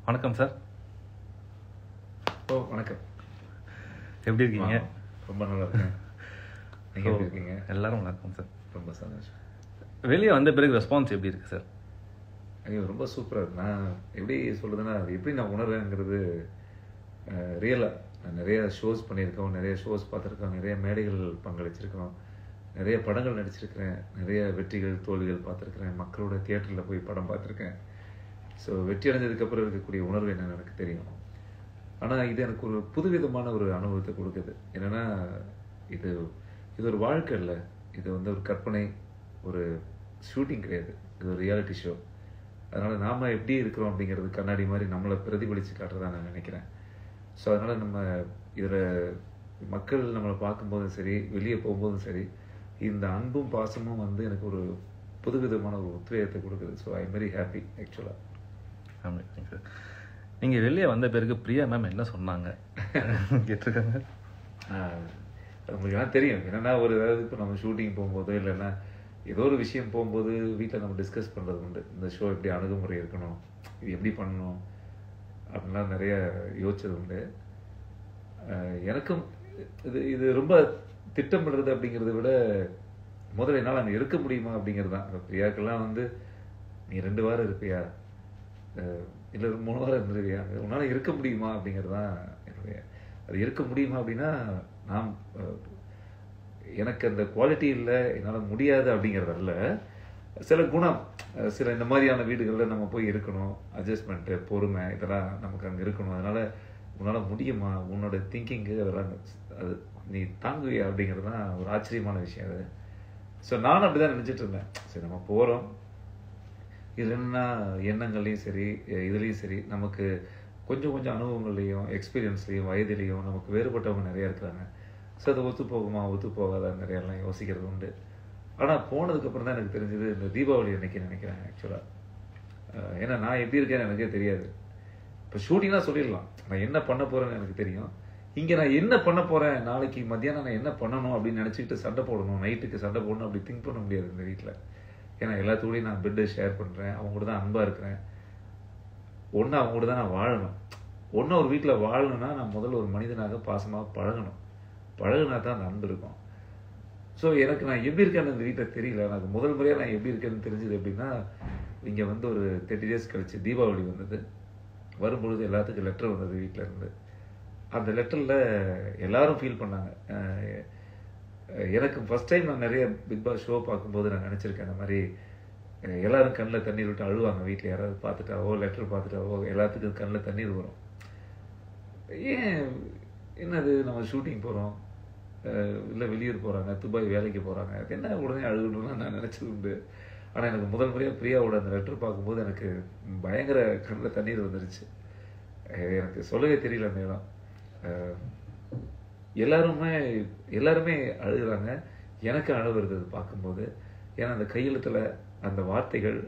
வணக்கம் சார். வணக்கம். எப்படி இருக்கீங்க? ரொம்ப நல்லா இருக்கேன். நீங்கள் எப்படி இருக்கீங்க? எல்லாரும் நல்லா இருக்கும் சார். ரொம்ப சந்தோஷம். வெளியே வந்த பிறகு ரெஸ்பான்ஸ் எப்படி இருக்குது சார்? ஐயோ, ரொம்ப சூப்பராக இருக்கு. நான் எப்படி சொல்கிறதுன்னா, அது எப்படி நான் உணர்றேங்கிறது ரியலாக. நான் நிறைய ஷோஸ் பண்ணியிருக்கோம், நிறைய ஷோஸ் பார்த்துருக்கோம், நிறைய மேடைகள் பங்களிச்சிருக்கோம், நிறைய படங்கள் நடிச்சிருக்கிறேன், நிறைய வெற்றிகள் தோல்விகள் பார்த்துருக்கிறேன், மக்களோட தியேட்டரில் போய் படம் பார்த்துருக்கேன். ஸோ வெற்றி அடைஞ்சதுக்கப்புறம் இருக்கக்கூடிய உணர்வு என்னென்னு எனக்கு தெரியும். ஆனால் இது எனக்கு ஒரு புதுவிதமான ஒரு அனுபவத்தை கொடுக்குது. என்னென்னா, இது ஒரு வாழ்க்கை இல்லை, இது ஒரு கற்பனை, ஒரு ஷூட்டிங் கிடையாது, இது ஒரு ரியாலிட்டி ஷோ. அதனால் நாம் எப்படி இருக்கிறோம் அப்படிங்கிறது கண்ணாடி மாதிரி நம்மளை பிரதிபலித்து காட்டுறதா நான் நினைக்கிறேன். ஸோ அதனால் நம்ம இதில் மக்கள் நம்மளை பார்க்கும்போதும் சரி, வெளியே போகும்போதும் சரி, இந்த அன்பும் பாசமும் எனக்கு ஒரு புதுவிதமான ஒரு உத்வேகத்தை கொடுக்குது. So I am very happy ஆக்சுவலாக. சார், நீங்கள் வெளியே வந்த பிறகு பிரியா மேம் என்ன சொன்னாங்க கேட்டிருக்காங்க? உங்களுக்கு எல்லாம் தெரியும். என்னென்னா, ஏதாவது இப்போ நம்ம ஷூட்டிங் போகும்போதோ இல்லைன்னா ஏதோ ஒரு விஷயம் போகும்போது வீட்டில் நம்ம டிஸ்கஸ் பண்ணுறது உண்டு. இந்த ஷோ எப்படி அணுகுமுறை இருக்கணும், இது எப்படி பண்ணணும் அப்படின்லாம் நிறைய யோசிச்சது உண்டு. எனக்கும் இது ரொம்ப திட்டமிடுறது அப்படிங்கிறத விட முதல்ல என்னால் அங்கே இருக்க முடியுமா அப்படிங்கிறது தான். இப்போ பிரியாக்கெல்லாம் நீ 2 வாரம் இருப்பியா, இல்லை 3 வாரம் இருந்துருவியா, உன்னால் இருக்க முடியுமா அப்படிங்கிறது தான் என்னுடைய. அது இருக்க முடியுமா அப்படின்னா, நான் எனக்கு அந்த குவாலிட்டி இல்லை, என்னால் முடியாது அப்படிங்கிறதல்ல. சில குணம், சில இந்த மாதிரியான வீடுகளில் நம்ம போய் இருக்கணும், அட்ஜஸ்ட்மெண்ட்டு, பொறுமை, இதெல்லாம் நமக்கு அங்கே இருக்கணும். அதனால் உன்னால் முடியுமா, உன்னோட திங்கிங்கு அதெல்லாம் அது நீ தாங்குவியா அப்படிங்கிறது தான் ஒரு ஆச்சரியமான விஷயம் அது. ஸோ நானும் அப்படி தான் நினச்சிட்டு இருந்தேன். சரி, நம்ம போகிறோம், இதில் என்ன எண்ணங்கள்லையும் சரி, இதுலேயும் சரி, நமக்கு கொஞ்சம் அனுபவங்கள்லையும் எக்ஸ்பீரியன்ஸ்லையும் வயதிலையும் நமக்கு வேறுபட்டவங்க நிறையா இருக்கிறாங்க. ஸோ அது ஒத்து போகுமா ஒத்து போகாதா நிறையெல்லாம் யோசிக்கிறது உண்டு. ஆனால் போனதுக்கப்புறம் தான் எனக்கு தெரிஞ்சது, இந்த தீபாவளி அன்னைக்கு நினைக்கிறேன் ஆக்சுவலாக. ஏன்னா நான் எப்படி இருக்கேன்னு எனக்கே தெரியாது. இப்போ ஷூட்டிங்னா சொல்லிடலாம், நான் என்ன பண்ண போகிறேன்னு எனக்கு தெரியும். இங்கே நான் என்ன பண்ண போகிறேன், நாளைக்கு மத்தியானம் நான் என்ன பண்ணணும் அப்படின்னு நினச்சிக்கிட்டு சண்டை போடணும், நைட்டுக்கு சண்டை போடணும் அப்படி திங்க் பண்ண முடியாது இந்த வீட்டில். ஏன்னா எல்லாத்தோடையும் நான் பெட்டை ஷேர் பண்ணுறேன், அவங்க கூட தான் அன்பாக இருக்கிறேன். ஒன்று அவங்க கூட தான் நான் வாழணும். ஒன்று ஒரு வீட்டில் வாழணும்னா நான் முதல்ல ஒரு மனிதனாக பாசமாக பழகணும். பழகுனா தான் அந்த அன்பு இருக்கும். ஸோ எனக்கு நான் எப்படி இருக்கேன்னு இந்த வீட்டில் தெரியல. எனக்கு முதல் முறையாக நான் எப்படி இருக்கேன்னு தெரிஞ்சது எப்படின்னா, இங்கே ஒரு 30 days கழிச்சு தீபாவளி வந்தது. வரும்பொழுது எல்லாத்துக்கும் லெட்டர் வந்தது வீட்டில் இருந்து. அந்த லெட்டரில் எல்லாரும் ஃபீல் பண்ணாங்க. எனக்கு ஃபஸ்ட் டைம் நான் நிறைய பிக் பாஸ் ஷோ பார்க்கும்போது நான் நினச்சிருக்கேன், அந்த மாதிரி எல்லாரும் கண்ணில் தண்ணீர் விட்டு அழுவாங்க. வீட்டில் யாராவது பார்த்துட்டாவோ, லெட்டர் பார்த்துட்டாவோ எல்லாத்துக்கும் கண்ணில் தண்ணீர் வரும். ஏன், என்னது, நம்ம ஷூட்டிங் போகிறோம், இல்லை வெளியூர் போகிறாங்க, துபாய் வேலைக்கு போகிறாங்க, என்ன உடனே அழுகணும்லாம் நான் நினச்சது உண்டு. ஆனால் எனக்கு முதல் முறையாக பிரியாவோட அந்த லெட்டர் பார்க்கும்போது எனக்கு பயங்கர கண்ணில் தண்ணீர் வந்துருச்சு. எனக்கு சொல்லவே தெரியல அந்த இடம். எல்லாருமே அழுகுறாங்க. எனக்கு அழ வருது அது பார்க்கும்போது. ஏன்னா அந்த கையெழுத்தில் அந்த வார்த்தைகள்,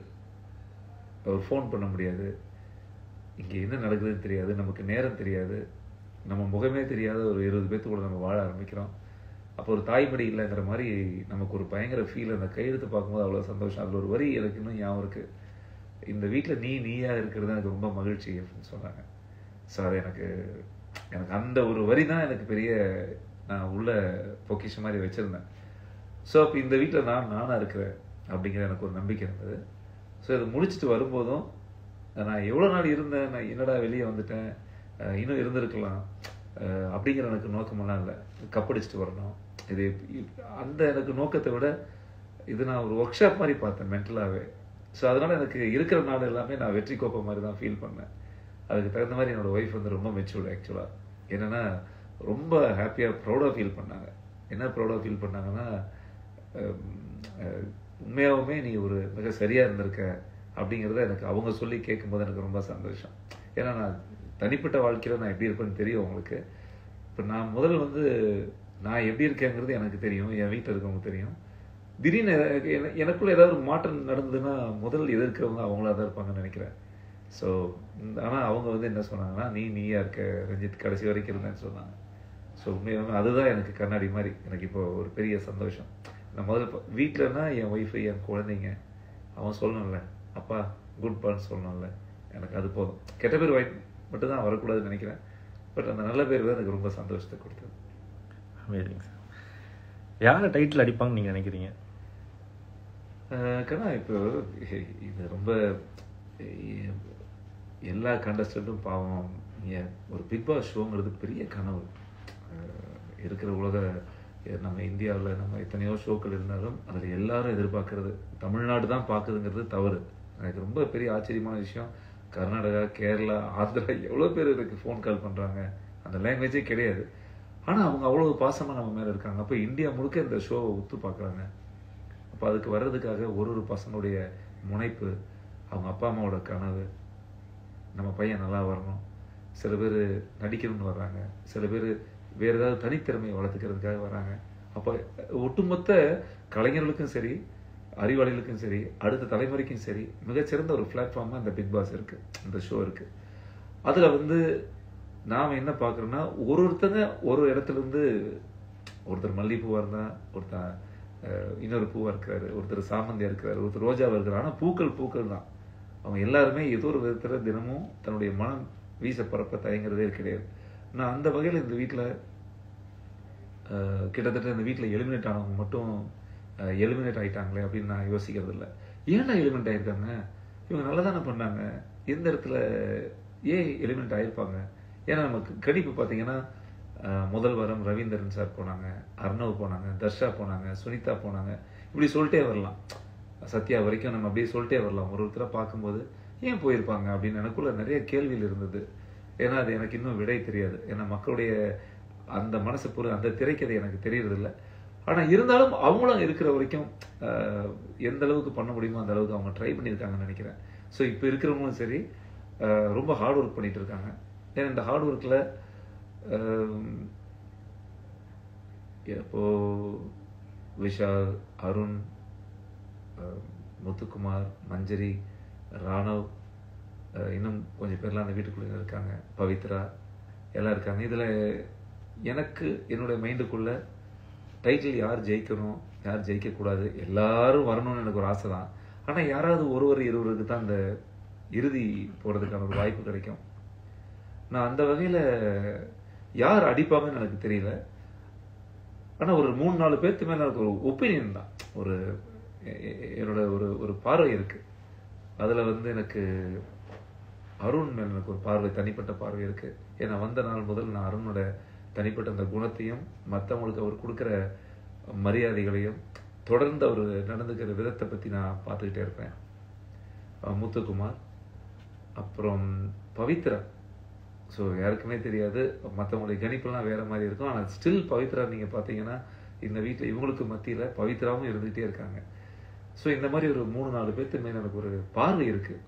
ஃபோன் பண்ண முடியாது, இங்கே என்ன நடக்குதுன்னு தெரியாது, நமக்கு நேரம் தெரியாது, நம்ம முகமே தெரியாத ஒரு 20 பேர்த்து கூட நம்ம வாழ ஆரம்பிக்கிறோம். அப்போ ஒரு தாய்மடி இல்லைங்கிற மாதிரி நமக்கு ஒரு பயங்கர ஃபீல். அந்த கையெழுத்து பார்க்கும்போது அவ்வளோ சந்தோஷம். அதில் ஒரு வரி எனக்கு இன்னும் ஞாபகம் இருக்குது, இந்த வீட்டில் நீயா இருக்கிறது எனக்கு ரொம்ப மகிழ்ச்சி அப்படின்னு சொன்னாங்க. ஸோ அது எனக்கு அந்த ஒரு வரி தான் எனக்கு பெரிய, நான் உள்ள பொக்கிஷம் மாதிரி வச்சுருந்தேன். ஸோ அப்போ இந்த வீட்டில் நானாக இருக்கிறேன் அப்படிங்கிற எனக்கு ஒரு நம்பிக்கை இருந்தது. ஸோ இது முடிச்சுட்டு வரும்போதும் நான் எவ்வளோ நாள் இருந்தேன், நான் என்னடா வெளியே வந்துட்டேன், இன்னும் இருந்திருக்கலாம் அப்படிங்கிற எனக்கு நோக்கமெல்லாம் இல்லை. கப்படிச்சுட்டு வரணும், இது அந்த எனக்கு நோக்கத்தை விட இது நான் ஒரு ஒர்க் ஷாப் மாதிரி பார்த்தேன் மென்டலாகவே. ஸோ அதனால் எனக்கு இருக்கிற நாள் எல்லாமே நான் வெற்றி கோப்பை மாதிரி தான் ஃபீல் பண்ணேன். அதுக்கு தகுந்த மாதிரி என்னோடய ஒய்ஃப் ரொம்ப மெச்சூர்டு ஆக்சுவலாக. என்னென்னா, ரொம்ப ஹாப்பியாக ப்ரௌடாக ஃபீல் பண்ணாங்க. என்ன ப்ரௌடாக ஃபீல் பண்ணாங்கன்னா, உண்மையாகவுமே நீ ஒரு மிக சரியாக இருந்திருக்க அப்படிங்கிறத எனக்கு அவங்க சொல்லி கேட்கும்போது எனக்கு ரொம்ப சந்தோஷம். ஏன்னா நான் தனிப்பட்ட வாழ்க்கையில் நான் எப்படி இருப்பேன்னு தெரியும் அவங்களுக்கு. இப்போ நான் முதல் நான் எப்படி இருக்கேங்கிறது எனக்கு தெரியும், என் வீட்டில் இருக்கவங்க தெரியும். திடீர்னு எனக்குள்ள ஏதாவது ஒரு மாற்றம் நடந்ததுன்னா முதல் எதிர்க்கிறவங்க அவங்களா தான் இருப்பாங்கன்னு நினைக்கிறேன். ஸோ ஆனால் அவங்க என்ன சொன்னாங்கன்னா, நீயா இருக்க ரஞ்சித், கடைசி வரைக்கும் இருந்தேன்னு சொன்னாங்க. ஸோ உண்மையாகவே அதுதான் எனக்கு கண்ணாடி மாதிரி. எனக்கு இப்போ ஒரு பெரிய சந்தோஷம். நான் முதல்ல வீட்டிலனா என் ஒய்ஃபு, என் குழந்தைங்க, அவன் சொல்லணும்ல, அப்பா குட் பான்னு சொல்லணும்ல, எனக்கு அது போதும். கெட்ட பேர் மட்டும் தான் வரக்கூடாதுன்னு நினைக்கிறேன். பட் அந்த நல்ல பேர் தான் எனக்கு ரொம்ப சந்தோஷத்தை கொடுத்தது. Amazing sir. யாரை டைட்டில் அடிப்பாங்கன்னு நீங்கள் நினைக்கிறீங்க? கண்ணா இப்போ இது ரொம்ப எல்லா கண்டஸ்டண்ட்டும் பாவம். ஒரு பிக் பாஸ் ஷோங்கிறது பெரிய கனவு. இருக்கிற உலக நம்ம இந்தியாவில் நம்ம எத்தனையோ ஷோக்கள் இருந்தாலும் அதில் எல்லாரும் எதிர்பார்க்கறது தமிழ்நாடு தான் பார்க்குதுங்கிறது தவறு. எனக்கு ரொம்ப பெரிய ஆச்சரியமான விஷயம், கர்நாடகா, கேரளா, ஆந்திரா எவ்வளோ பேர் எனக்கு ஃபோன் கால் பண்ணுறாங்க. அந்த லாங்குவேஜே கிடையாது, ஆனால் அவங்க அவ்வளோ பாசமாக நம்ம மேலே இருக்காங்க. அப்போ இந்தியா முழுக்க இந்த ஷோவை உத்து பார்க்குறாங்க. அப்போ அதுக்கு வர்றதுக்காக ஒரு பசங்களுடைய முனைப்பு, அவங்க அப்பா அம்மாவோட கனவு, நம்ம பையன் நல்லா வரணும். சில பேர் நடிக்கணும்னு வர்றாங்க, சில பேர் வேறு ஏதாவது தனித்திறமையை வளர்த்துக்கிறதுக்காக வராங்க. அப்போ ஒட்டுமொத்த கலைஞர்களுக்கும் சரி, அறிவாளிகளுக்கும் சரி, அடுத்த தலைமுறைக்கும் சரி மிகச்சிறந்த ஒரு பிளாட்ஃபார்மாக இந்த பிக் பாஸ் இருக்குது, இந்த ஷோ இருக்குது. அதில் நாம் என்ன பார்க்குறோன்னா, ஒருத்தங்க ஒரு இடத்துலேருந்து, ஒருத்தர் மல்லிகைப்பூவாக இருந்தால், ஒருத்தர் இன்னொரு பூவாக இருக்கிறாரு, ஒருத்தர் சாமந்தியாக இருக்கிறாரு, ஒருத்தர் ரோஜாவாக இருக்கிறார். ஆனால் பூக்கள் தான். அவங்க எல்லாருமே ஏதோ ஒரு விதத்தில் தினமும் தன்னுடைய மனம் வீச பரப்ப தயங்குறதே கிடையாது. நான் அந்த வகையில் இந்த வீட்டில் கிட்டத்தட்ட இந்த வீட்டில் எலிமினேட் ஆனவங்க மட்டும் எலிமினேட் ஆகிட்டாங்களே அப்படின்னு நான் யோசிக்கிறது இல்லை. ஏன்னா எலிமினேட் ஆகிருக்காங்க? இவங்க நல்லா தானே பண்ணாங்க. எந்த இடத்துல ஏன் எலிமினேட் ஆகிருப்பாங்க? ஏன்னா நமக்கு கணிப்பு பார்த்தீங்கன்னா, முதல் வாரம் ரவீந்திரன் சார் போனாங்க, அர்ணவ் போனாங்க, தர்ஷா போனாங்க, சுனிதா போனாங்க, இப்படி சொல்லிட்டே வரலாம். சத்யா வரைக்கும் நம்ம அப்படியே சொல்லிட்டே வரலாம். ஒருத்தரை பார்க்கும்போது ஏன் போயிருப்பாங்க அப்படின்னு எனக்குள்ள நிறைய கேள்வியில் இருந்தது. ஏன்னா அது எனக்கு இன்னும் விடை தெரியாது. ஏன்னா மக்களுடைய அந்த மனசு அந்த திரைக்கதை எனக்கு தெரியறதில்லை. ஆனால் இருந்தாலும் அவங்களும் இருக்கிற வரைக்கும் எந்த அளவுக்கு பண்ண முடியுமோ அந்த அளவுக்கு அவங்க ட்ரை பண்ணியிருக்காங்கன்னு நினைக்கிறேன். ஸோ இப்போ இருக்கிறவங்களும் சரி ரொம்ப ஹார்ட் ஒர்க் பண்ணிட்டு இருக்காங்க. ஏன்னா இந்த ஹார்ட் ஒர்க்கில் இப்போ விஷால், அருண், முத்துக்குமார், மஞ்சரி, ராணவ், இன்னும் கொஞ்சம் பேர்லாம் அந்த வீட்டுக்குள்ளே இருக்காங்க, பவித்ரா எல்லாம் இருக்காங்க. இதில் எனக்கு என்னுடைய மைண்டுக்குள்ள டைட்டில் யார் ஜெயிக்கணும், யார் ஜெயிக்கக்கூடாது, எல்லாரும் வரணும்னு எனக்கு ஒரு ஆசை தான். ஆனால் யாராவது இருவருக்கு தான் அந்த இறுதி போகிறதுக்கான ஒரு வாய்ப்பு கிடைக்கும். நான் அந்த வகையில் யார் அடிப்பாங்கன்னு எனக்கு தெரியல. ஆனால் ஒரு 3-4 பேர்த்து மேலே எனக்கு ஒரு ஒப்பீனியன் தான், என்னோட ஒரு பார்வை இருக்கு. அதில் எனக்கு அருண் மேல் எனக்கு ஒரு பார்வை, தனிப்பட்ட பார்வை இருக்கு. ஏன்னா வந்த நாள் முதல் நான் அருணோட தனிப்பட்ட அந்த குணத்தையும் மற்றவங்களுக்கு அவர் கொடுக்குற மரியாதைகளையும் தொடர்ந்து அவர் நடந்துக்கிற விதத்தை பற்றி நான் பார்த்துக்கிட்டே இருப்பேன். முத்துக்குமார், அப்புறம் பவித்ரா. ஸோ யாருக்குமே தெரியாது, மற்றவங்களுடைய கணிப்பெல்லாம் வேற மாதிரி இருக்கும். ஆனால் ஸ்டில் பவித்ரா நீங்கள் பார்த்தீங்கன்னா இந்த வீட்டில் இவங்களுக்கு மத்தியில் பவித்ராவும் இருந்துகிட்டே இருக்காங்க. ஸோ இந்த மாதிரி ஒரு 3-4 பேர்த்து மேலே எனக்கு ஒரு பார்வை இருக்குது.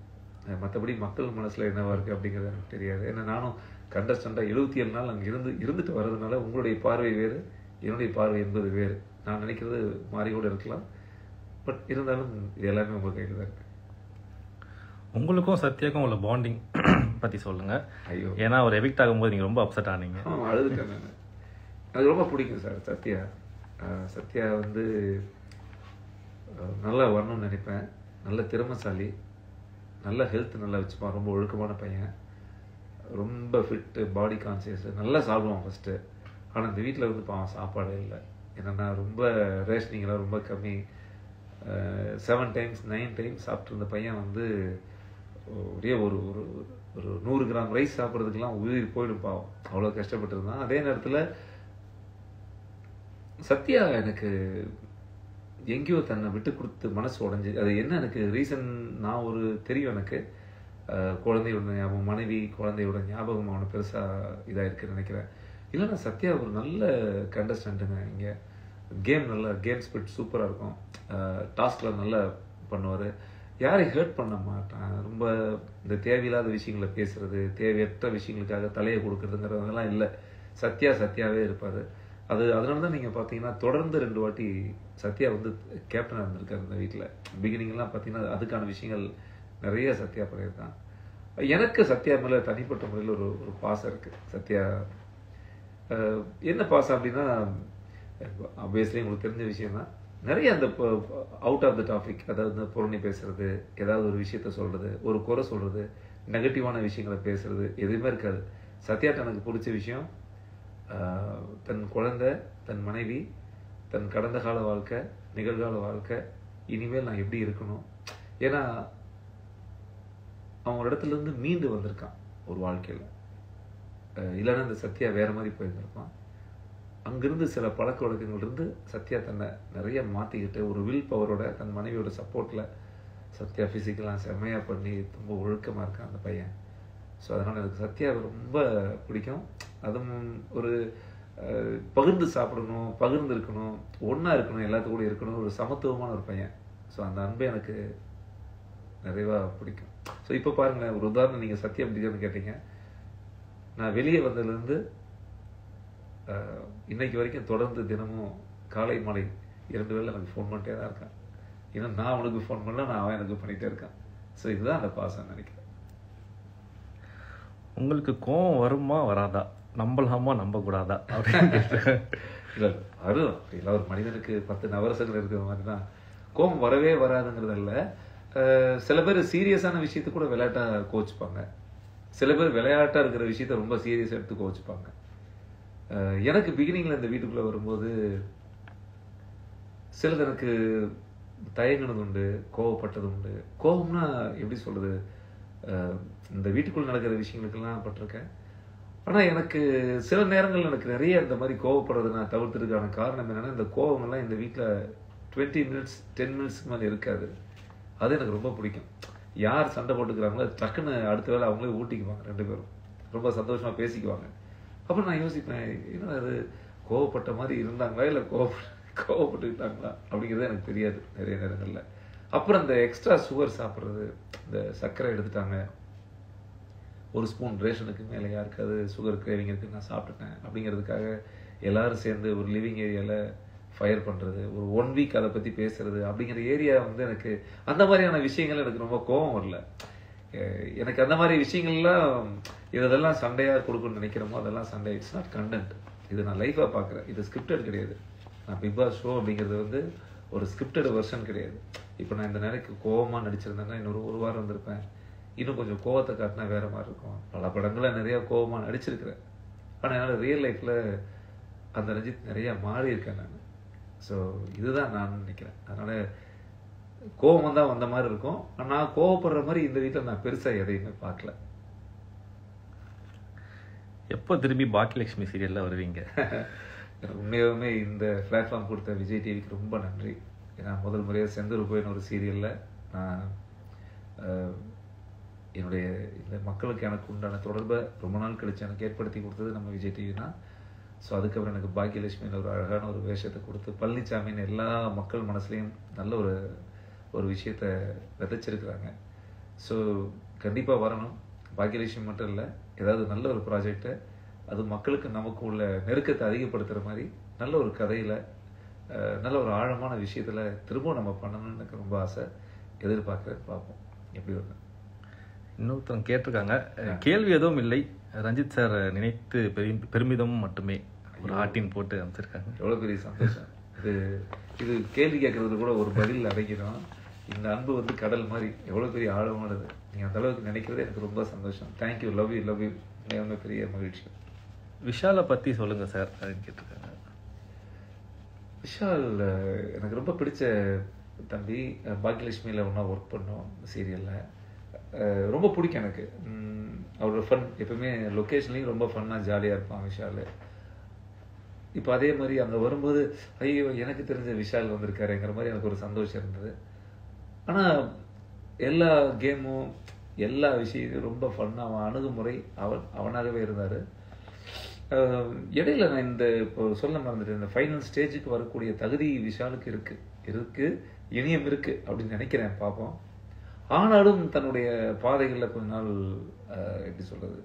மற்றபடி மக்கள் மனசில் என்னவா இருக்குது அப்படிங்கிறது எனக்கு தெரியாது. ஏன்னா நானும் கண்டஸ்டண்டாக 77 நாள் அங்கே இருந்துட்டு வர்றதுனால உங்களுடைய பார்வை வேறு, என்னுடைய பார்வை என்பது வேறு. நான் நினைக்கிறது மாறி கூட இருக்கலாம். பட் இருந்தாலும் இது எல்லாமே உங்கள் கையில் தான் இருக்குது. உங்களுக்கும் சத்யாக்கும் உள்ள பாண்டிங் பற்றி சொல்லுங்கள். ஐயோ, ஏன்னா ஒரு எவிக்ட் ஆகும்போது நீங்கள் ரொம்ப அப்செட் ஆனீங்க. அழுதுட்டேன் நான். எனக்கு ரொம்ப பிடிக்கும் சார் சத்யா. சத்யா நல்லா வரணும்னு நினைப்பேன். நல்ல திறமைசாலி, நல்ல ஹெல்த் நல்லா வச்சுப்பான், ரொம்ப ஒழுக்கமான பையன், ரொம்ப ஃபிட்டு, பாடி கான்சியஸ், நல்லா சாப்பிடுவான் ஃபஸ்ட்டு. ஆனால் இந்த வீட்டில் பாவம் சாப்பாடே இல்லை. என்னென்னா ரொம்ப ரேஷனிங்கெல்லாம் ரொம்ப கம்மி. 7 டைம்ஸ் 9 டைம்ஸ் சாப்பிட்ருந்த பையன் ஒரே ஒரு 100 கிராம் ரைஸ் சாப்பிட்றதுக்கெல்லாம் உயிர் போயிடும் பாவம், அவ்வளோ கஷ்டப்பட்டு இருந்தான். அதே நேரத்தில் சத்யா எனக்கு எங்கேயோ தன்னை விட்டு கொடுத்து மனசு உடஞ்சி, அது என்ன எனக்கு ரீசன் நான் தெரியும் எனக்கு. குழந்தையோட ஞாபகம், மனைவி குழந்தையோட ஞாபகம் அவனை பெருசாக இதாக இருக்குன்னு நினைக்கிறேன். இல்லைன்னா சத்யா ஒரு நல்ல கண்டஸ்டண்ட்டுங்க. இங்கே கேம் ஸ்பிரிட் சூப்பராக இருக்கும். டாஸ்கில் நல்லா பண்ணுவார், யாரையும் ஹர்ட் பண்ண மாட்டான். ரொம்ப இந்த தேவையில்லாத விஷயங்களை பேசுறது, தேவையற்ற விஷயங்களுக்காக தலையை கொடுக்கறதுங்கிறதெல்லாம் இல்லை. சத்யாவே இருப்பார். அதனால தான் நீங்கள் பார்த்தீங்கன்னா தொடர்ந்து 2 வாட்டி சத்யா கேப்டனாக இருந்திருக்காரு இந்த வீட்டில். பிகினிங்லாம் பார்த்தீங்கன்னா அதுக்கான விஷயங்கள் நிறைய சத்யா பண்ணியிருக்கான். எனக்கு சத்யா மேலே தனிப்பட்ட முறையில் ஒரு பாசம் இருக்குது. சத்யா என்ன பாசம் அப்படின்னா, ஆப்வியஸ்லி உங்களுக்கு தெரிஞ்ச விஷயம் தான். நிறைய அந்த அவுட் ஆஃப் த டாபிக், அதாவது புறணி பேசுறது, ஏதாவது ஒரு விஷயத்த சொல்றது, ஒரு குறை சொல்றது, நெகட்டிவான விஷயங்களை பேசுறது எதுவுமே இருக்காது. சத்யாட்ட எனக்கு பிடிச்ச விஷயம் தன் குழந்தை, தன் மனைவி, தன் கடந்த கால வாழ்க்கை, நிகழ்கால வாழ்க்கை, இனிமேல் நான் எப்படி இருக்கணும். ஏன்னா அவன் ஒரு இடத்துல இருந்து மீண்டு வந்திருக்கான் ஒரு வாழ்க்கையில். இல்லைன்னா இந்த சத்யா வேற மாதிரி போயிருந்திருப்பான். அங்கிருந்து சில பழக்க வழக்கங்கள் இருந்து சத்யா தன்னை நிறைய மாற்றிக்கிட்டு ஒரு வில் பவரோட தன் மனைவியோட சப்போர்ட்டில் சத்யா ஃபிசிக்கலாக செம்மையாக பண்ணி ரொம்ப ஒழுக்கமாக இருக்கான் அந்த பையன். ஸோ அதனால் எனக்கு சத்யா ரொம்ப பிடிக்கும். அதுவும் ஒரு பகிர்ந்து சாப்பிடணும், பகிர்ந்து இருக்கணும், ஒன்றா இருக்கணும், எல்லாத்து கூட இருக்கணும், ஒரு சமத்துவமான ஒரு பையன். ஸோ அந்த அன்பை எனக்கு நிறைவாக பிடிக்கும். ஸோ இப்போ பாருங்களேன், ஒரு உதாரணம், நீங்கள் சத்யா பிடிக்கும்னு கேட்டீங்க. நான் வெளியே வந்ததுலேருந்து இன்னைக்கு வரைக்கும் தொடர்ந்து தினமும் காலை மாலை 2 வேளை எனக்கு ஃபோன் பண்ணிட்டே தான் இருக்கேன். ஏன்னா நான் அவனுக்கு ஃபோன் பண்ணல, நான் அவன் எனக்கு பண்ணிகிட்டே இருக்கேன். ஸோ இதுதான் அந்த பாசம் நினைக்கிறேன். உங்களுக்கு கோவம் வருமா வராதா, நம்பலாமா நம்பக்கூடாதா அப்படின்னு? இல்லை வரும். இல்லை ஒரு மனிதனுக்கு 10 நவரசங்கள் இருக்கிற மாதிரி தான். கோவம் வரவே வராதுங்கிறது இல்லை. சில பேர் சீரியஸான விஷயத்த கூட விளையாட்டாக கோச்சுப்பாங்க. சில பேர் விளையாட்டாக இருக்கிற விஷயத்த ரொம்ப சீரியஸாக எடுத்து கோச்சுப்பாங்க. எனக்கு பிகினிங்கில் இந்த வீட்டுக்குள்ளே வரும்போது சிலது எனக்கு தயங்கினது உண்டு, கோவப்பட்டது உண்டு. கோவம்னா எப்படி சொல்கிறது, இந்த வீட்டுக்குள்ளே நடக்கிற விஷயங்களுக்கெல்லாம் பட்டிருக்கேன். ஆனால் எனக்கு சில நேரங்கள் எனக்கு நிறைய இந்த மாதிரி கோவப்படுறது நான் தவிர்த்துருக்கான காரணம் என்னென்னா, இந்த கோவமெல்லாம் இந்த வீட்டில் 20 மினிட்ஸ் 10 மினிட்ஸ்க்கு மேலே இருக்காது. அது எனக்கு ரொம்ப பிடிக்கும். யார் சண்டை போட்டுக்கிறாங்களோ டக்குன்னு அடுத்த வேளை அவங்களே ஊட்டிக்குவாங்க, 2 பேரும் ரொம்ப சந்தோஷமாக பேசிக்குவாங்க. அப்புறம் நான் யோசிப்பேன், ஏன்னா அது கோவப்பட்ட மாதிரி இருந்தாங்களா இல்லை கோவப்பட்டுக்கிட்டாங்களா அப்படிங்கிறது எனக்கு தெரியாது நிறைய நேரங்களில். அப்புறம் இந்த எக்ஸ்ட்ரா சுகர் சாப்பிட்றது, இந்த சர்க்கரை எடுத்துட்டாங்க, ஒரு ஸ்பூன் ரேஷனுக்கு மேலே யாருக்காவது சுகர் கிரேவிங் இருக்குது, நான் சாப்பிட்டுட்டேன் அப்படிங்கிறதுக்காக எல்லாரும் சேர்ந்து ஒரு லிவிங் ஏரியாவில் ஃபயர் பண்ணுறது, ஒரு 1 வீக் அதை பற்றி பேசுறது அப்படிங்கிற ஏரியா வந்து எனக்கு அந்த மாதிரியான விஷயங்கள் எனக்கு ரொம்ப கோபம் வரல. எனக்கு அந்த மாதிரி விஷயங்கள்லாம் இதெல்லாம் சண்டையாக கொடுக்கணும்னு நினைக்கிறோமோ அதெல்லாம் சண்டை. It's not content. இது நான் லைஃபாக பார்க்குறேன். இது ஸ்கிரிப்டட் கிடையாது. நான் பிக் பாஸ் ஷோ அப்படிங்கிறது வந்து ஒரு ஸ்கிரிப்டட் வெர்ஷன் கிடையாது. இப்போ நான் இந்த நேரத்துக்கு கோவமாக நடிச்சிருந்தேன்னா இன்னொரு 1 வாரம் வந்திருப்பேன். இன்னும் கொஞ்சம் கோவத்தை காட்டினா வேற மாதிரி இருக்கும். பல படங்களில் நிறையா கோவமாக நடிச்சிருக்கிறேன். ஆனால் என்னால் ரியல் லைஃப்பில் அந்த ரஞ்சித் நிறையா மாறி இருக்கேன் நான். ஸோ இதுதான் நான் நினைக்கிறேன். அதனால் கோவம் தான் வந்த மாதிரி இருக்கும். நான் கோவப்படுற மாதிரி இந்த வீட்டில் நான் பெருசாக எதையுமே பார்க்கல. எப்போ திரும்பி பாக்கியலட்சுமி சீரியலில் வருவீங்க? எனக்கு உண்மையாகவுமே இந்த பிளாட்ஃபார்ம் கொடுத்த விஜய் டிவிக்கு ரொம்ப நன்றி. ஏன்னா முதல் முறையாக செந்தூர் போயின்னு ஒரு சீரியலில் நான் என்னுடைய இந்த மக்களுக்கு எனக்கு உண்டான தொடர்பை ரொம்ப நாள் கழிச்சு எனக்கு ஏற்படுத்தி கொடுத்தது நம்ம விஜய் டிவி தான். ஸோ அதுக்கப்புறம் எனக்கு பாக்கியலட்சுமின்னு ஒரு அழகான ஒரு வேஷத்தை கொடுத்து பழனிசாமின்னு எல்லா மக்கள் மனசுலையும் நல்ல ஒரு விஷயத்தை விதைச்சிருக்கிறாங்க. ஸோ கண்டிப்பாக வரணும். பாக்கியலட்சுமி மட்டும் இல்லை, ஏதாவது நல்ல ஒரு ப்ராஜெக்டை, அது மக்களுக்கு நமக்கு உள்ள நெருக்கத்தை அதிகப்படுத்துகிற மாதிரி நல்ல ஒரு கதையில் நல்ல ஒரு ஆழமான விஷயத்தில் திரும்ப நம்ம பண்ணணும்னு எனக்கு ரொம்ப ஆசை. எதிர்பார்க்குறேன், பார்ப்போம் எப்படி வருது. இன்னொருத்தவங்க கேட்டிருக்காங்க, கேள்வி எதுவும் இல்லை, ரஞ்சித் சார் நினைத்து பெருமிதம் மட்டுமே ஒரு ஆட்டின் போட்டு அமைச்சிருக்காங்க. எவ்வளோ பெரிய சந்தோஷம். இது கேள்வி கேட்கறது கூட ஒரு பதில் அடைக்கிறோம். இந்த அன்பு வந்து கடல் மாதிரி எவ்வளோ பெரிய ஆழமானது. நீங்கள் அந்த அளவுக்கு நினைக்கிறது எனக்கு ரொம்ப சந்தோஷம். Thank you, love you, love you. ரொம்ப பெரிய மகிழ்ச்சி. விஷாலை பற்றி சொல்லுங்கள் சார் அப்படின்னு கேட்டிருக்காங்க. விஷால் எனக்கு ரொம்ப பிடிச்ச தம்பி. பாக்கியலட்சுமியில் ஒன்றா ஒர்க் பண்ணோம் சீரியலில். ரொம்ப பிடிக்கும் எனக்கு. அவரோட ஃபன் எப்பவுமே லொக்கேஷன்லேயும் ரொம்ப ஃபன்னாக ஜாலியாக இருப்பான் விஷால். இப்போ அதே மாதிரி அங்கே வரும்போது ஐயோ எனக்கு தெரிஞ்ச விஷால் வந்திருக்காருங்கிற மாதிரி எனக்கு ஒரு சந்தோஷம் இருந்தது. ஆனால் எல்லா கேமும் எல்லா விஷயத்தையும் ரொம்ப ஃபன்னாக அணுகுமுறை அவனாகவே இருந்தார். இடையில நான் இப்போ சொல்ல மறந்துட்டேன், இந்த ஃபைனல் ஸ்டேஜுக்கு வரக்கூடிய தகுதி விஷாலுக்கு இருக்கு இனியும் இருக்கு அப்படின்னு நினைக்கிறேன், பார்ப்போம். ஆனாலும் தன்னுடைய பாதைகளில் கொஞ்ச நாள் எப்படி சொல்றது,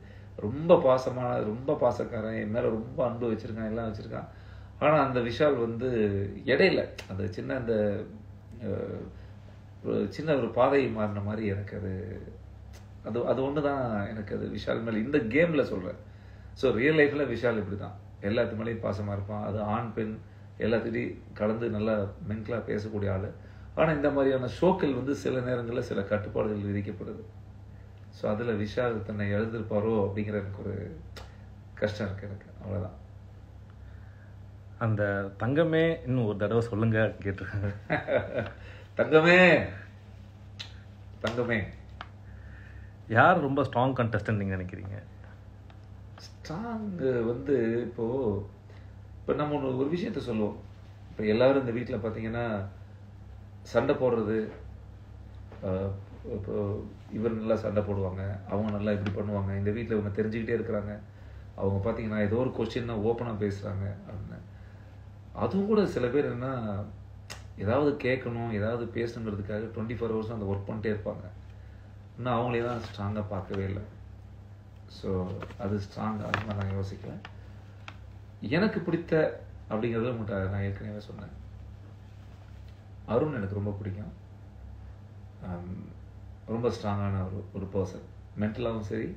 ரொம்ப பாசமான, ரொம்ப பாசக்காரன், என் மேலே ரொம்ப அன்பு வச்சிருக்கான், எல்லாம் வச்சிருக்கான். ஆனால் அந்த விஷால் வந்து இடையில அந்த சின்ன ஒரு பாதையை மாறின மாதிரி எனக்கு அது ஒன்று தான் எனக்கு அது விஷால் மேலே இந்த கேமில் சொல்கிறேன். ஸோ ரியல் லைஃப்பில் விஷால் இப்படி தான், எல்லாத்து மேலேயும் பாசமாக இருப்பான். அது ஆண் பெண் எல்லாத்துலேயும் கலந்து நல்லா மென்டலாக பேசக்கூடிய ஆள். ஆனால் இந்த மாதிரியான ஷோக்கள் வந்து சில நேரங்களில் சில கட்டுப்பாடுகள் விதிக்கப்படுது. ஸோ அதில் விஷால் தன்னை எழுதிருப்பாரோ அப்படிங்கிற எனக்கு ஒரு கஷ்டம் இருக்குது எனக்கு. அவ்வளோதான். அந்த தங்கமே இன்னும் ஒரு தடவை சொல்லுங்க கேட்டிருக்காங்க. தங்கமே தங்கமே யார் ரொம்ப ஸ்ட்ராங் கண்டஸ்டன்ட் நீங்கள் நினைக்கிறீங்க? ஸ்ட்ராங்கு வந்து இப்போ நம்ம ஒரு விஷயத்த சொல்லுவோம். இப்போ எல்லாரும் இந்த வீட்டில் பார்த்தீங்கன்னா சண்டை போடுறது, இப்போ இவர் நல்லா சண்டை போடுவாங்க, அவங்க நல்லா இப்படி பண்ணுவாங்க, இந்த வீட்டில் இவங்க தெரிஞ்சுக்கிட்டே இருக்கிறாங்க, அவங்க பார்த்தீங்கன்னா ஏதோ ஒரு கொஸ்டின்னா ஓப்பனாக பேசுகிறாங்க அப்படின்னு. அதுவும் கூட சில பேர் என்ன ஏதாவது கேட்கணும், ஏதாவது பேசணுங்கிறதுக்காக 24 hours அந்த ஒர்க் பண்ணிட்டே இருப்பாங்க. இன்னும் அவங்களே தான் ஸ்ட்ராங்காக பார்க்கவே இல்லை. ஸோ அது ஸ்ட்ராங்காக அது மாதிரி நான் யோசிக்கிறேன். எனக்கு பிடித்த அப்படிங்கிறத மட்டும் நான் ஏற்கனவே சொன்னேன். அருண் எனக்கு ரொம்ப பிடிக்கும். ரொம்ப ஸ்ட்ராங்கான ஒரு பர்சன். மென்டலாகவும் சரி,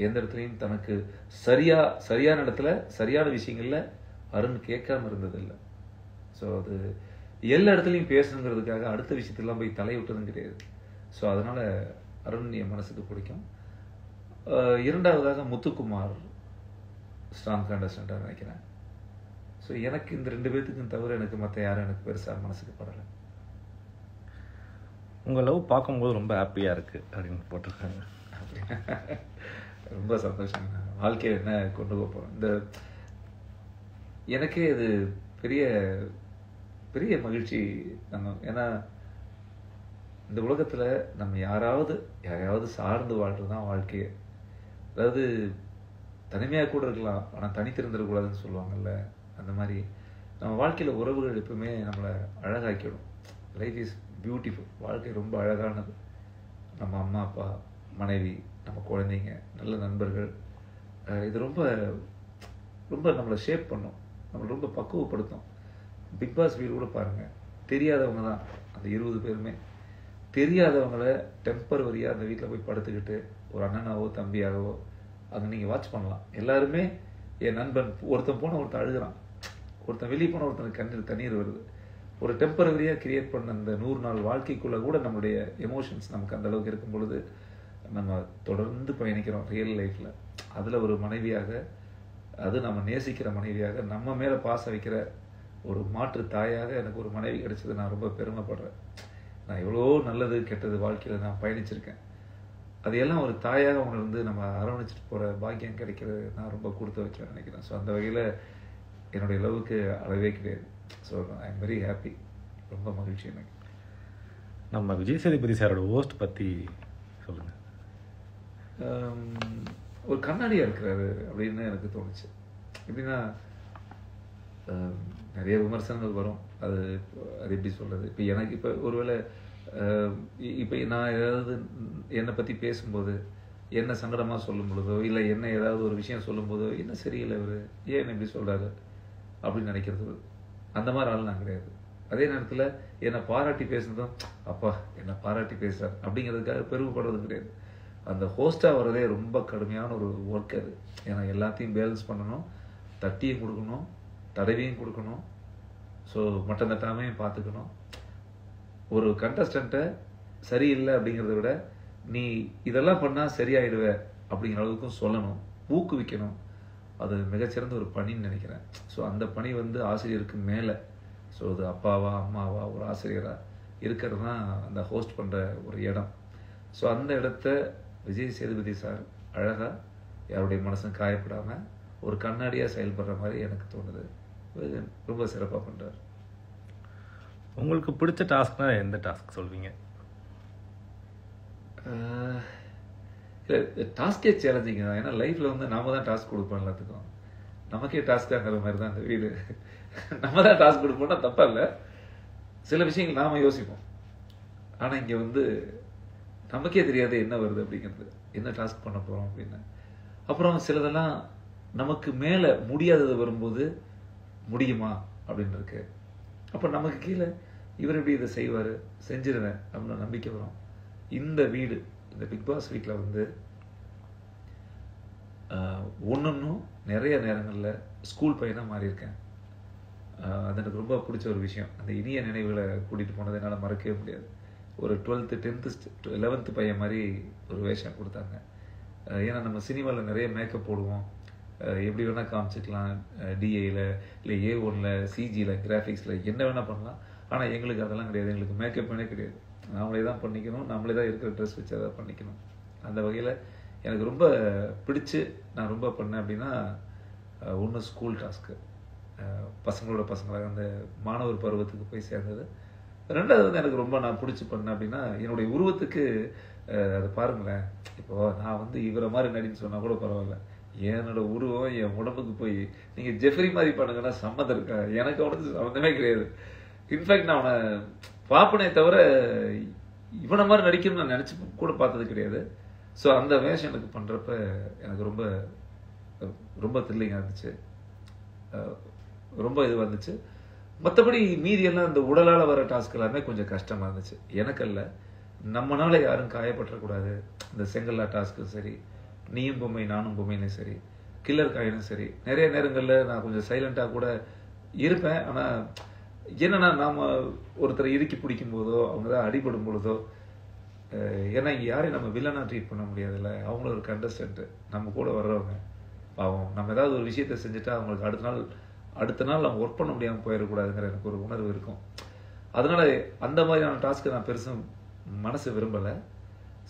எந்த இடத்துலையும் தனக்கு சரியான இடத்துல சரியான விஷயங்களில் அருண் கேட்காம இருந்ததில்லை. ஸோ அது எல்லா இடத்துலையும் பேசணுங்கிறதுக்காக அடுத்த விஷயத்தெல்லாம் போய் தலையிட்டதும் கிடையாது. ஸோ அதனால் அருண் என் மனசுக்கு பிடிக்கும். இரண்டாவதாக முத்துக்குமார் ஸ்ட்ராங் கண்டஸ்டண்டாக நினைக்கிறேன். ஸோ எனக்கு இந்த 2 பேர்த்துக்கும் தவிர எனக்கு மற்ற யாரும் எனக்கு பெருசாக மனசுக்கு படலை. உங்கள் லவ் பார்க்கும்போது ரொம்ப ஹாப்பியாக இருக்குது அப்படின்னு போட்டிருக்காங்க. ரொம்ப சந்தோஷம். வாழ்க்கையில் என்ன கொண்டு போக போகிறோம், இந்த எனக்கே இது பெரிய பெரிய மகிழ்ச்சி. ஏன்னா இந்த உலகத்தில் நம்ம யாரையாவது சார்ந்து வாழ்றது தான் வாழ்க்கையே. அதாவது தனிமையாக கூட இருக்கலாம், ஆனால் தனித்திருந்துடக்கூடாதுன்னு சொல்லுவாங்கல்ல, அந்த மாதிரி நம்ம வாழ்க்கையில் உறவுகள் எப்பவுமே நம்மளை அழகாக்கிடும். Life is beautiful. வாழ்க்கை ரொம்ப அழகானது. நம்ம அம்மா அப்பா, மனைவி, நம்ம குழந்தைங்க, நல்ல நண்பர்கள், இது ரொம்ப ரொம்ப நம்மளை ஷேப் பண்ணும், நம்மளை ரொம்ப பக்குவப்படுத்தும். பிக் பாஸ் வீடு கூட பாருங்கள், தெரியாதவங்க தான் அந்த 20 பேருமே. தெரியாதவங்களை டெம்பரவரியாக அந்த வீட்டில் போய் படுத்துக்கிட்டு ஒரு அண்ணனாவோ தம்பியாகவோ அங்கே நீங்கள் வாட்ச் பண்ணலாம். எல்லாருமே என் நண்பன், ஒருத்தன் போன ஒருத்தன் அழுகிறான், ஒருத்தன் வெளியே போன ஒருத்தனுக்கு கண்ணில் தண்ணீர் வருது. ஒரு டெம்பரவரியாக கிரியேட் பண்ண அந்த 100 நாள் வாழ்க்கைக்குள்ளே கூட நம்மளுடைய எமோஷன்ஸ் நமக்கு அந்த அளவுக்கு இருக்கும் பொழுது நம்ம தொடர்ந்து பயணிக்கிறோம் ரியல் லைஃப்பில். அதில் ஒரு மனைவியாக, அது நம்ம நேசிக்கிற மனைவியாக, நம்ம மேலே பாசம் வைக்கிற ஒரு மாற்று தாயாக எனக்கு ஒரு மனைவி கிடைச்சது நான் ரொம்ப பெருமைப்படுறேன். நான் எவ்வளோ நல்லது கெட்டது வாழ்க்கையில் நான் பயணிச்சிருக்கேன். அதையெல்லாம் ஒரு தாயாக உணர்ந்து நம்ம அரவணைச்சிட்டு போகிற பாக்கியம் கிடைக்கிறது நான் ரொம்ப கொடுத்து வைக்கிறேன் நினைக்கிறேன். ஸோ அந்த வகையில் என்னுடைய லவ்வுக்கு அளவே கிடையாது. So I am very happy. ரொம்ப மகிழ்ச்சி எனக்கு. நம்ம விஜய் சேதுபதி சாரோட ஹோஸ்ட் பற்றி சொல்லுங்கள். ஒரு கண்ணாடியாக இருக்கிறாரு அப்படின்னு எனக்கு தோணுச்சு. எப்படின்னா நிறைய விமர்சனங்கள் வரும், அது எப்படி சொல்கிறது. இப்போ எனக்கு இப்போ ஒருவேளை இப்போ நான் ஏதாவது என்னை பற்றி பேசும்போது, என்ன சங்கடமாக சொல்லும் பொழுதோ, இல்லை என்ன ஏதாவது ஒரு விஷயம் சொல்லும்போதோ, என்ன சரியில்லை இவர் ஏன் என்ன இப்படி சொல்கிறாரு அப்படின்னு நினைக்கிறது, அந்த மாதிரி ஆள் நான் கிடையாது. அதே நேரத்தில் என்னை பாராட்டி பேசுனதும் அப்பா என்னை பாராட்டி பேசுகிறார் அப்படிங்கிறதுக்காக பெருமைப்படுறது கிடையாது. அந்த ஹோஸ்ட்டாக வர்றதே ரொம்ப கடுமையான ஒரு ஒர்க் அது. ஏன்னா எல்லாத்தையும் பேலன்ஸ் பண்ணணும், தட்டியும் கொடுக்கணும், தடவையும் கொடுக்கணும், ஸோ மட்டம் தட்டாமையும் பார்த்துக்கணும். ஒரு கண்டஸ்டண்ட்டை சரியில்லை அப்படிங்கிறத விட நீ இதெல்லாம் பண்ணால் சரியாயிடுவ அப்படிங்கிற அளவுக்கும் சொல்லணும், ஊக்குவிக்கணும். அது மிகச்சிறந்த ஒரு பணின்னு நினைக்கிறேன். ஸோ அந்த பணி வந்து ஆசிரியருக்கு மேலே, ஸோ அது அப்பாவா அம்மாவா ஒரு ஆசிரியராக இருக்கிறது தான் அந்த ஹோஸ்ட் பண்ணுற ஒரு இடம். ஸோ அந்த இடத்த விஜய் சேதுபதி சார் அழகாக யாருடைய மனசும் காயப்படாமல் ஒரு கண்ணாடியாக செயல்படுற மாதிரி எனக்கு தோணுது. ரொம்ப சிறப்பாக பண்ணுறார். உங்களுக்கு பிடிச்ச டாஸ்க்னா எந்த டாஸ்க் சொல்வீங்க? இல்லை, டாஸ்கே சேலஞ்சிங் தான். ஏன்னா லைஃப்பில் வந்து நாம தான் டாஸ்க் கொடுப்போம் எல்லாத்துக்கும். நமக்கே டாஸ்க்காங்கிற மாதிரி தான் இந்த வீடு. நம்ம தான் டாஸ்க் கொடுப்போம்னா தப்பா இல்லை. சில விஷயங்கள் நாம் யோசிப்போம், ஆனால் இங்கே வந்து நமக்கே தெரியாது என்ன வருது அப்படிங்கிறது, என்ன டாஸ்க் பண்ண போகிறோம் அப்படின்னு. அப்புறம் சிலதெல்லாம் நமக்கு மேலே முடியாதது வரும்போது முடியுமா அப்படின்னு இருக்கு. அப்போ நமக்கு கீழே இவர் எப்படி இதை செய்வார், செஞ்சிருவேன் அப்படின்னு நம்பிக்கை வரும். இந்த வீடு, இந்த பிக் பாஸ் வீட்டில் வந்து ஒன்றுன்னும் நிறைய நேரங்களில் ஸ்கூல் பையனாக மாறியிருக்கேன். அது எனக்கு ரொம்ப பிடிச்ச ஒரு விஷயம். அந்த இனிய நினைவுகளை கூட்டிகிட்டு போனது என்னால் மறக்கவே முடியாது. ஒரு 12th 10th 11th பையன் மாதிரி ஒரு வேஷம் கொடுத்தாங்க. ஏன்னா நம்ம சினிமாவில் நிறைய மேக்கப் போடுவோம், எப்படி வேணால் காமிச்சிக்கலாம், டிஏயில் இல்லை A1ல் சிஜியில் கிராஃபிக்ஸில் என்ன வேணால் பண்ணலாம். ஆனால் எங்களுக்கு அதெல்லாம் கிடையாது, எங்களுக்கு மேக்கப்பே கிடையாது. நாமளே தான் பண்ணிக்கணும், நம்மளே தான் இருக்கிற ட்ரெஸ் வச்சு அதை பண்ணிக்கணும். அந்த வகையில் எனக்கு ரொம்ப பிடிச்சு நான் ரொம்ப பண்ணேன் அப்படின்னா, ஒன்று ஸ்கூல் டாஸ்க்கு, பசங்களோட பசங்களாக அந்த மாணவர் பருவத்துக்கு போய் சேர்ந்தது. ரெண்டாவது வந்து எனக்கு ரொம்ப நான் பிடிச்சி பண்ணேன் அப்படின்னா, என்னுடைய உருவத்துக்கு அதை பாருங்களேன், இப்போது நான் வந்து இவரை மாதிரி நடின்னு சொன்னால் கூட பரவாயில்ல, என்னோட உருவம் என் உடம்புக்கு போய் நீங்கள் ஜெஃப்ரி மாதிரி பண்ணுங்கன்னா சம்மந்தம் இருக்கா? எனக்கு அவனுக்கு சம்மந்தமே கிடையாது. இன்ஃபேக்ட் நான் அவனை பார்ப்பனே தவிர இவனை மாதிரி நடிக்கணும்னு நான் நினச்சி கூட பார்த்தது கிடையாது. ஸோ அந்த வேஷம் எனக்கு பண்ணுறப்ப எனக்கு ரொம்ப ரொம்ப த்ரில்லிங்காக இருந்துச்சு, ரொம்ப இது வந்துச்சு. மற்றபடி மீதியெல்லாம் இந்த உடலால் வர டாஸ்க் எல்லாமே கொஞ்சம் கஷ்டமாக இருந்துச்சு. எனக்கல்ல, நம்மனால யாரும் காயப்பற்றக்கூடாது. இந்த செங்கல்லா டாஸ்க்கும் சரி, நீயும் பொம்மை நானும் பொம்மைன்னு சரி, கில்லர் காயினும் சரி, நிறைய நேரங்களில் நான் கொஞ்சம் சைலண்டாக கூட இருப்பேன். ஆனால் என்னன்னா, நாம் ஒருத்தரை இறுக்கி பிடிக்கும் போதோ அவங்க தான் அடிபடும் பொழுதோ, ஏன்னா இங்கே யாரையும் நம்ம வில்லனாக ட்ரீட் பண்ண முடியாதுல்ல. அவங்களும் ஒரு கண்டஸ்டன்ட்டு, நம்ம கூட வர்றவங்க. பாவம், நம்ம ஏதாவது ஒரு விஷயத்த செஞ்சுட்டா அவங்களுக்கு அடுத்த நாள் அவங்க ஒர்க் பண்ண முடியாமல் போயிடக்கூடாதுங்கிற எனக்கு ஒரு உணர்வு இருக்கும். அதனால அந்த மாதிரியான டாஸ்க்கு நான் பெருசும் மனசு விரும்பலை.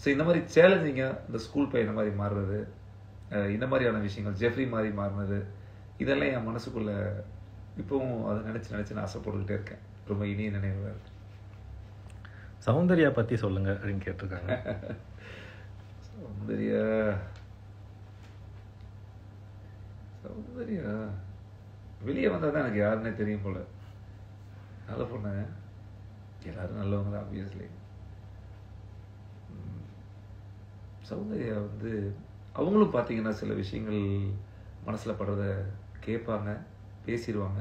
ஸோ இந்த மாதிரி சேலஞ்சிங்காக இந்த ஸ்கூல் பையனை மாதிரி மாறுறது, இந்த மாதிரியான விஷயங்கள், ஜெஃப்ரி மாதிரி மாறினது, இதெல்லாம் என் மனசுக்குள்ள இப்பவும் அதை நினச்சி நான் ஆசைப்பட்டுக்கிட்டே இருக்கேன். ரொம்ப இனிய நினைவாக இருக்கு. சௌந்தர்யா பற்றி சொல்லுங்க அப்படின்னு கேட்டிருக்காங்க. சௌந்தர்யா வெளியே வந்தால் தான் எனக்கு யாருன்னே தெரியும் போல. நல்ல பொண்ணு, எல்லாரும் நல்லவங்க தான் ஆப்வியஸ்லி. சௌந்தர்யா வந்து அவங்களும் பார்த்தீங்கன்னா சில விஷயங்கள் மனசில் படுறத கேட்பாங்க, பேசிடுவாங்க.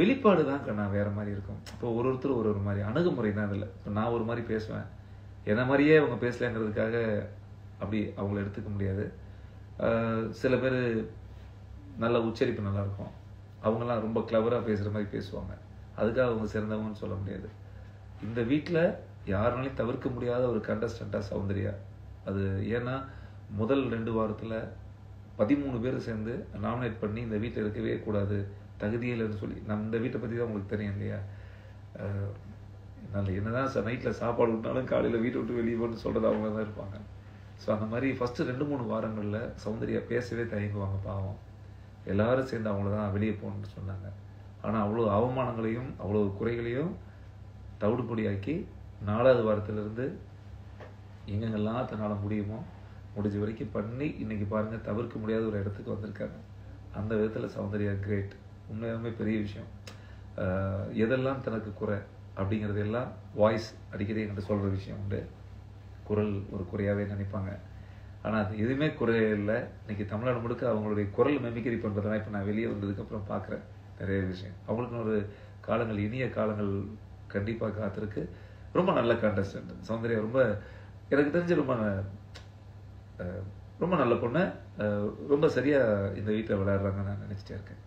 வெளிப்பாடு தான் நான் வேறு மாதிரி இருக்கும். இப்போ ஒருத்தர் ஒரு மாதிரி அணுகுமுறை தான் அதில். இப்போ நான் ஒரு மாதிரி பேசுவேன், என்ன மாதிரியே அவங்க பேசலைங்கிறதுக்காக அப்படி அவங்கள எடுத்துக்க முடியாது. சில பேர் நல்ல உச்சரிப்பு நல்லாயிருக்கும், அவங்கெல்லாம் ரொம்ப கிளவராக பேசுகிற மாதிரி பேசுவாங்க, அதுக்காக அவங்க சிறந்தவங்கன்னு சொல்ல முடியாது. இந்த வீட்டில் யாருனாலையும் தவிர்க்க முடியாத ஒரு கண்டஸ்டண்ட்டாக சௌந்தர்யா. அது ஏன்னா முதல் 2 வாரத்தில் 13 பேர் சேர்ந்து நாமினேட் பண்ணி இந்த வீட்டில் இருக்கவே கூடாது, தகுதியில்னு சொல்லி, நம்ம இந்த வீட்டை பற்றி தான் உங்களுக்கு தெரியும் இல்லையா. நல்ல என்னதான் நைட்டில் சாப்பாடு விட்டாலும் காலையில் வீட்டை விட்டு வெளியே போட்டு சொல்கிறது அவங்க தான் இருப்பாங்க. ஸோ அந்த மாதிரி ஃபஸ்ட்டு 2-3 வாரங்களில் சௌந்தர்யா பேசவே தயங்குவாங்க. பாவம், எல்லாரும் சேர்ந்து அவங்கள தான் வெளியே போகணுன்னு சொன்னாங்க. ஆனால் அவ்வளோ அவமானங்களையும் அவ்வளோ குறைகளையும் தவிடுபொடியாக்கி 4வது வாரத்திலிருந்து எங்கெங்கெல்லாம் தன்னால் முடியுமோ முடிஞ்ச வரைக்கும் பண்ணி இன்னைக்கு பாருங்கள் தவிர்க்க முடியாத ஒரு இடத்துக்கு வந்திருக்காங்க. அந்த விதத்தில் சௌந்தர்யா கிரேட், உண்மையாலுமே பெரிய விஷயம். எதெல்லாம் தனக்கு குறை அப்படிங்கிறது எல்லாம் வாய்ஸ் அடிக்கடி என்கிட்ட சொல்கிற விஷயம் உண்டு. குரல் ஒரு குறையாகவே நினைப்பாங்க, ஆனால் அது எதுவுமே குறையே இல்லை. இன்னைக்கு தமிழ்நாடு முழுக்க அவங்களுடைய குரல் மெமிக்கரி பண்ணுறதுலாம் இப்போ நான் வெளியே வந்ததுக்கப்புறம் பார்க்குறேன் நிறைய விஷயம். அவங்களுக்குன்னு ஒரு காலங்கள், இனிய காலங்கள் கண்டிப்பாக காத்திருக்கு. ரொம்ப நல்ல கான்டெஸ்டன்ட் சௌந்தர்யா. ரொம்ப எனக்கு தெரிஞ்சு ரொம்ப நல்ல பொண்ணு, ரொம்ப சரியாக இந்த வீட்டில் விளையாடுறாங்கன்னு நான் நினச்சிட்டே இருக்கேன்.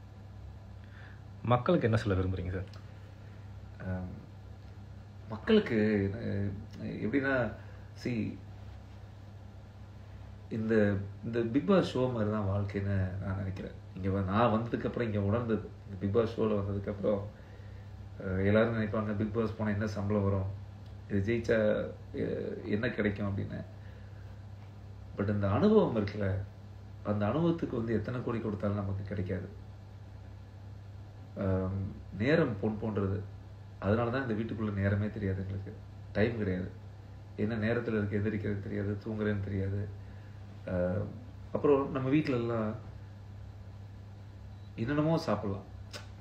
மக்களுக்கு என்ன சொல்ல விரும்புகிறீங்க சார்? மக்களுக்கு எப்படின்னா, இந்த இந்த பிக் பாஸ் ஷோ மாதிரி தான் வாழ்க்கைன்னு நான் நினைக்கிறேன். இங்கே நான் வந்ததுக்கப்புறம், இங்கே உணர்ந்தது, இந்த பிக் பாஸ் ஷோவில் வந்ததுக்கப்புறம் எல்லோரும் நினைப்பாங்க பிக் பாஸ் போனால் என்ன சம்பளம் வரும், இது ஜெயிச்சா என்ன கிடைக்கும் அப்படின்னு. பட் இந்த அனுபவம் இருக்குல்ல, அந்த அனுபவத்துக்கு வந்து எத்தனை கோடி கொடுத்தாலும் நமக்கு கிடைக்காது. நேரம் பொன் போன்றது. அதனால தான் இந்த வீட்டுக்குள்ளே நேரமே தெரியாது, எங்களுக்கு டைம் கிடையாது. என்ன நேரத்தில் இருக்க எந்திரிக்கிறது தெரியாது, தூங்குறேன்னு தெரியாது. அப்புறம் நம்ம வீட்டிலலாம் என்னென்னமோ சாப்பிட்லாம்,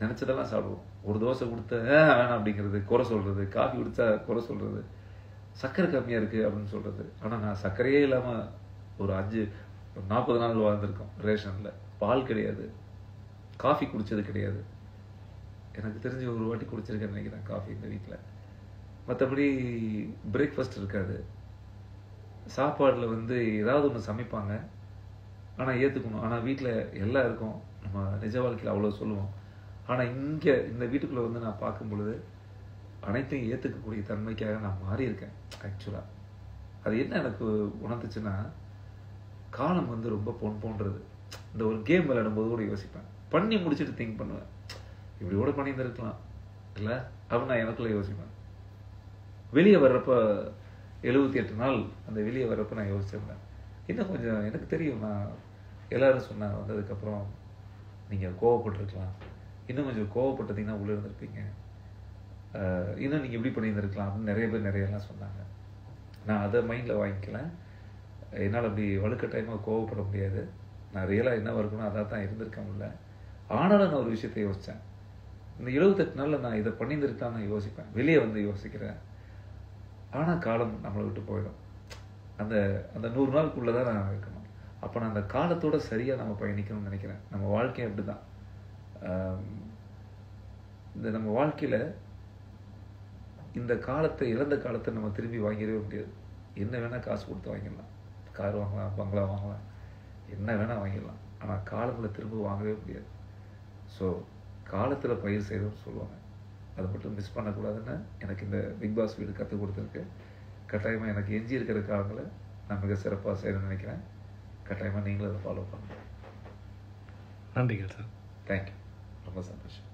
நினச்சதெல்லாம் சாப்பிடுவோம். ஒரு தோசை கொடுத்த வேணாம் அப்படிங்கிறது, குறை சொல்கிறது, காஃபி குடித்தா குறை சொல்கிறது, சர்க்கரை கம்மியாக இருக்குது அப்படின்னு சொல்கிறது. ஆனால் நான் சர்க்கரையே இல்லாமல் ஒரு 40 நாள் வாழ்ந்திருக்கோம். ரேஷனில் பால் கிடையாது, காஃபி குடித்தது கிடையாது. எனக்கு தெரிஞ்சு ஒரு வாட்டி குடிச்சிருக்கேன்னு நினைக்கிறேன் காஃபி இந்த வீட்டில். மற்றபடி பிரேக்ஃபாஸ்ட் இருக்காது. சாப்பாடில் வந்து ஏதாவது ஒன்று சமைப்பாங்க, ஆனால் ஏற்றுக்கணும். ஆனால் வீட்டில் எல்லாம் இருக்கும். நம்ம நிஜ வாழ்க்கையில் அவ்வளோ சொல்லுவோம். ஆனால் இங்கே இந்த வீட்டுக்குள்ளே வந்து நான் பார்க்கும் பொழுது அனைத்தையும் ஏற்றுக்கக்கூடிய தன்மைக்காக நான் மாறி இருக்கேன் ஆக்சுவலாக. அது என்ன எனக்கு உணர்ந்துச்சுன்னா, காலம் வந்து ரொம்ப போன்றது. இந்த ஒரு கேம் விளையாடும்போது கூட யோசிப்பேன், பண்ணி முடிச்சுட்டு திங்க் பண்ணுவேன், இப்படி கூட பண்ணியிருந்திருக்கலாம் இல்லை அப்படின்னு நான் எனக்குள்ள யோசிப்பேன். வெளியே வர்றப்ப 78 நாள் அந்த வெளியே வர்றப்ப நான் யோசிச்சிருந்தேன், இன்னும் கொஞ்சம் எனக்கு தெரியும், நான் எல்லாரும் சொன்னாங்க வந்ததுக்கப்புறம் நீங்கள் கோவப்பட்டிருக்கலாம், இன்னும் கொஞ்சம் கோவப்பட்டதீங்கன்னா உள்ளே இருந்திருப்பீங்க, இன்னும் நீங்கள் இப்படி பண்ணியிருந்திருக்கலாம் அப்படின்னு நிறைய பேர் நிறையெல்லாம் சொன்னாங்க. நான் அதை மைண்டில் வாங்கிக்கல. என்னால் அப்படி வலுக்கட்டாயமாக கோவப்பட முடியாது. நான் ரியலாக என்ன இருக்கணும் அதாக தான் இருந்திருக்க முடியல. ஆனாலும் நான் ஒரு விஷயத்தை யோசித்தேன், இந்த 78 நாளில் நான் இதை பண்ணியிருந்திருக்கலாம் நான் யோசிப்பேன், வெளியே வந்து யோசிக்கிறேன். ஆனால் காலம் நம்மளை விட்டு போயிடும். அந்த அந்த 100 நாளுக்குள்ளே தான் நான் இருக்கணும். அப்போ நான் அந்த காலத்தோட சரியாக நம்ம பயணிக்கணும்னு நினைக்கிறேன். நம்ம வாழ்க்கையை அப்படி தான். இந்த நம்ம வாழ்க்கையில் இந்த காலத்தை, இழந்த காலத்தை நம்ம திரும்பி வாங்கிடவே முடியாது. என்ன வேணால் காசு கொடுத்து வாங்கிடலாம், கார் வாங்கலாம், பங்களா வாங்கலாம், என்ன வேணால் வாங்கிடலாம். ஆனால் காலங்களை திரும்ப வாங்கவே முடியாது. ஸோ காலத்தில் பயிர் செய்யணும்னு சொல்லுவாங்க, அதை மட்டும் மிஸ் பண்ணக்கூடாதுன்னு எனக்கு இந்த பிக் பாஸ் வீடு கற்றுக் கொடுத்துருக்கு. கட்டாயமாக எனக்கு எஞ்சி இருக்கிற காலங்களை நான் மிக சிறப்பாக செய்யணும்னு நினைக்கிறேன். கட்டாயமாக நீங்களும் அதை ஃபாலோ பண்ணுங்க. நன்றிகள் சார். தேங்க்யூ, ரொம்ப சந்தோஷம்.